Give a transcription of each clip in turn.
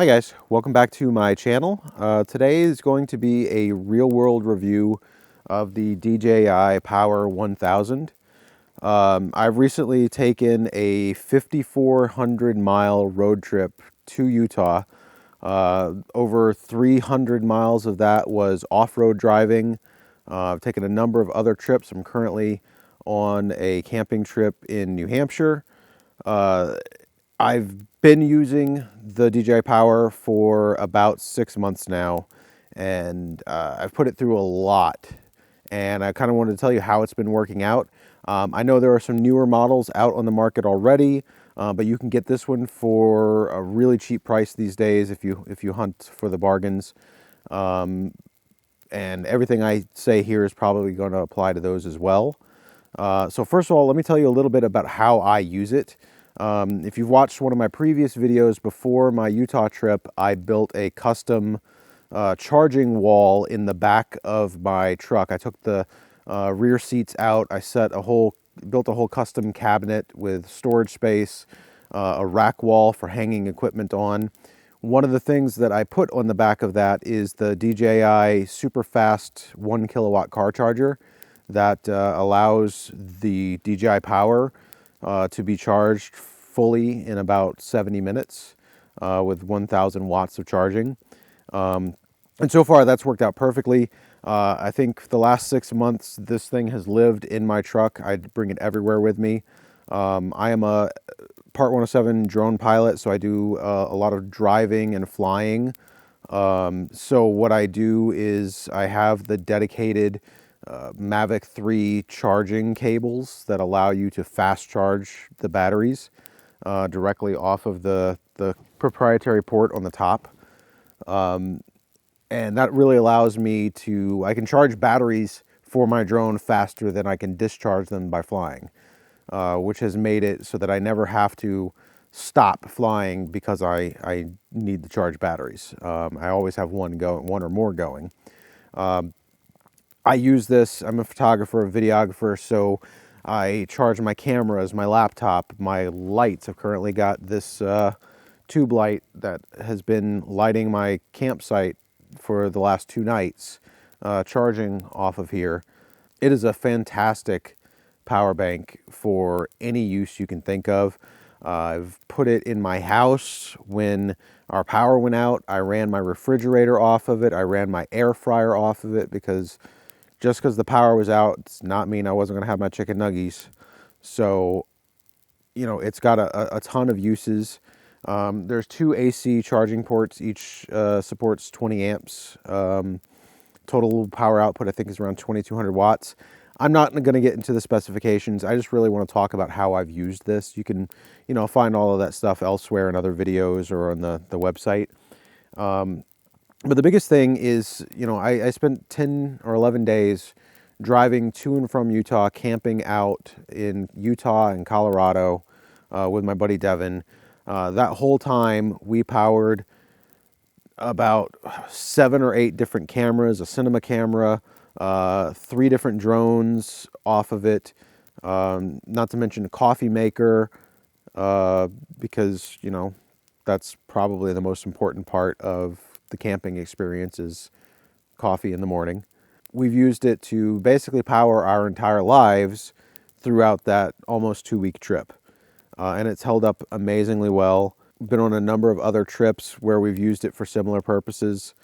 Hi guys, welcome back to my channel. Today is going to be a real-world review of the DJI Power 1000. I've recently taken a 5,400-mile road trip to Utah. Over 300 miles of that was off-road driving. I've taken a number of other trips. I'm currently on a camping trip in New Hampshire. I've been using the DJI Power for about 6 months now, and I've put it through a lot, and I kind of wanted to tell you how it's been working out. I know there are some newer models out on the market already, but you can get this one for a really cheap price these days if you hunt for the bargains. And everything I say here is probably going to apply to those as well. So first of all, let me tell you a little bit about how I use it. If you've watched one of my previous videos before my Utah trip, I built a custom charging wall in the back of my truck. I took the rear seats out. I built a whole custom cabinet with storage space, a rack wall for hanging equipment on. One of the things that I put on the back of that is the DJI super fast 1 kilowatt car charger that allows the DJI Power to be charged fully in about 70 minutes with 1,000 watts of charging. And so far that's worked out perfectly. I think the last 6 months this thing has lived in my truck. I bring it everywhere with me. I am a Part 107 drone pilot, so I do a lot of driving and flying. So what I do is I have the dedicated Mavic 3 charging cables that allow you to fast charge the batteries directly off of the proprietary port on the top. And that really allows me I can charge batteries for my drone faster than I can discharge them by flying, which has made it so that I never have to stop flying because I need to charge batteries. I always have one or more going. I use this, I'm a photographer, a videographer, so I charge my cameras, my laptop, my lights. I've currently got this tube light that has been lighting my campsite for the last 2 nights, charging off of here. It is a fantastic power bank for any use you can think of. I've put it in my house when our power went out. I ran my refrigerator off of it. I ran my air fryer off of it because just because the power was out does not mean I wasn't going to have my chicken nuggies. So, you know, it's got a ton of uses. There's 2 AC charging ports. Each supports 20 amps. Total power output, I think, is around 2,200 watts. I'm not going to get into the specifications. I just really want to talk about how I've used this. You can, find all of that stuff elsewhere in other videos or on the website. But the biggest thing is, I spent 10 or 11 days driving to and from Utah, camping out in Utah and Colorado with my buddy Devin. That whole time we powered about 7 or 8 different cameras, a cinema camera, 3 different drones off of it, not to mention a coffee maker, because, that's probably the most important part of the camping experience is coffee in the morning. We've used it to basically power our entire lives throughout that almost 2-week trip. And it's held up amazingly well. Been on a number of other trips where we've used it for similar purposes.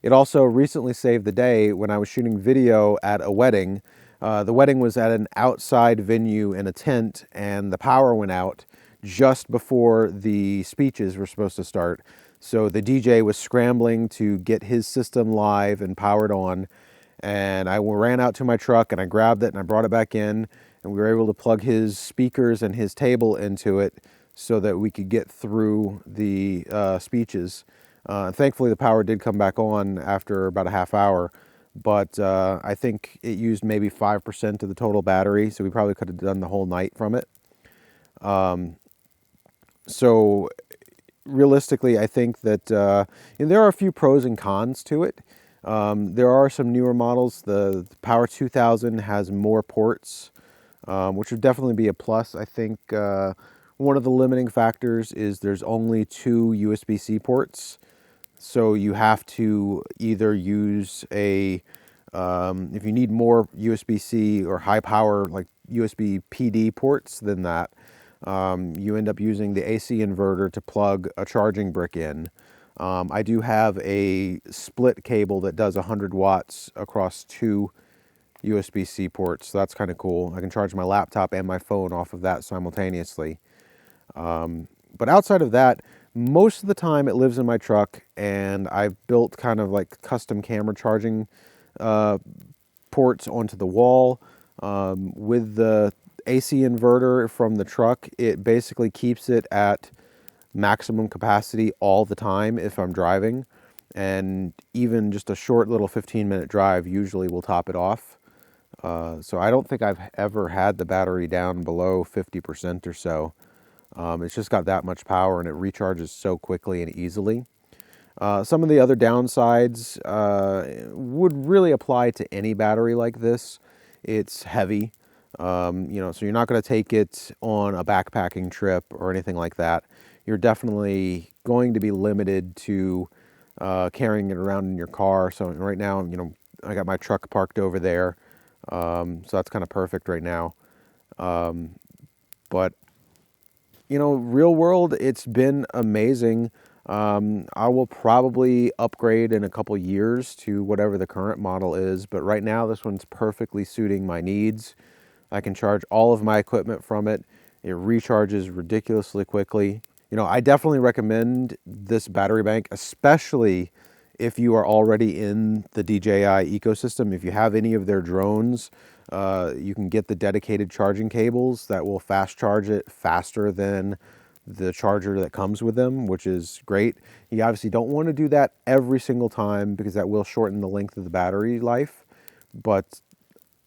It also recently saved the day when I was shooting video at a wedding. The wedding was at an outside venue in a tent, and the power went out just before the speeches were supposed to start. So the DJ was scrambling to get his system live and powered on, and I ran out to my truck and I grabbed it and I brought it back in, and we were able to plug his speakers and his table into it so that we could get through the speeches. Thankfully the power did come back on after about a half hour, but I think it used maybe 5% of the total battery, so we probably could have done the whole night from it. So realistically, I think that there are a few pros and cons to it. There are some newer models. The Power 2000 has more ports, which would definitely be a plus. I think One of the limiting factors is there's only 2 USB-C ports. So you have to either use if you need more USB-C or high power like USB PD ports than that, you end up using the AC inverter to plug a charging brick in. I do have a split cable that does 100 watts across 2 USB-C ports, so that's kind of cool. I can charge my laptop and my phone off of that simultaneously. But outside of that, most of the time it lives in my truck, and I've built kind of like custom camera charging ports onto the wall. With the AC inverter from the truck, it basically keeps it at maximum capacity all the time if I'm driving, and even just a short little 15-minute drive usually will top it off. So I don't think I've ever had the battery down below 50% or so. It's just got that much power, and it recharges so quickly and easily. Some of the other downsides would really apply to any battery like this. It's heavy, so you're not going to take it on a backpacking trip or anything like that. You're definitely going to be limited to carrying it around in your car. So right now, I got my truck parked over there, so that's kind of perfect right now. But real world, it's been amazing. I will probably upgrade in a couple years to whatever the current model is, but right now this one's perfectly suiting my needs. I can charge all of my equipment from it. It recharges ridiculously quickly. I definitely recommend this battery bank, especially if you are already in the DJI ecosystem. If you have any of their drones, you can get the dedicated charging cables that will fast charge it faster than the charger that comes with them, which is great. You obviously don't want to do that every single time because that will shorten the length of the battery life. But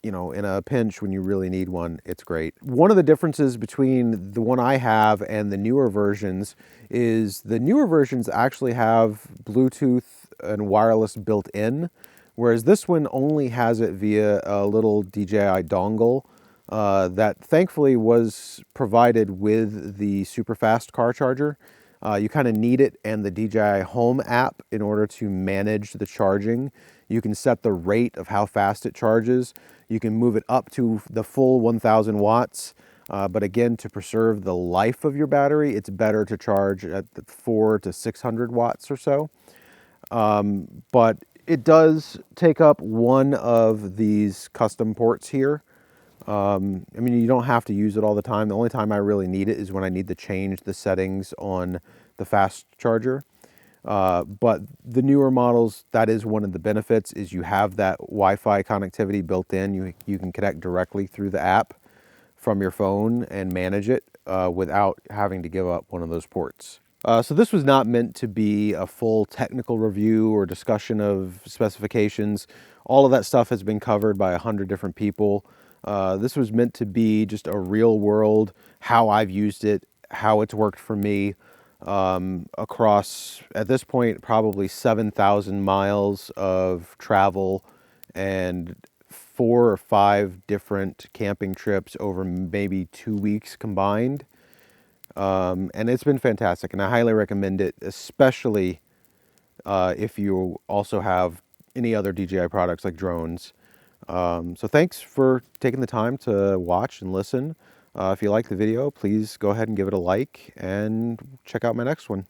in a pinch when you really need one, it's great. One of the differences between the one I have and the newer versions is the newer versions actually have Bluetooth and wireless built in, whereas this one only has it via a little DJI dongle that thankfully was provided with the super fast car charger. You kind of need it and the DJI Home app in order to manage the charging. You can set the rate of how fast it charges. You can move it up to the full 1,000 watts. But again, to preserve the life of your battery, it's better to charge at the 400 to 600 watts or so. But it does take up one of these custom ports here. You don't have to use it all the time. The only time I really need it is when I need to change the settings on the fast charger. But the newer models, that is one of the benefits, is you have that Wi-Fi connectivity built in. You can connect directly through the app from your phone and manage it without having to give up one of those ports. So this was not meant to be a full technical review or discussion of specifications. All of that stuff has been covered by 100 different people. This was meant to be just a real world, how I've used it, how it's worked for me, across, at this point, probably 7,000 miles of travel and 4 or 5 different camping trips over maybe 2 weeks combined. And it's been fantastic, and I highly recommend it, especially if you also have any other DJI products like drones. So thanks for taking the time to watch and listen. If you like the video, please go ahead and give it a like and check out my next one.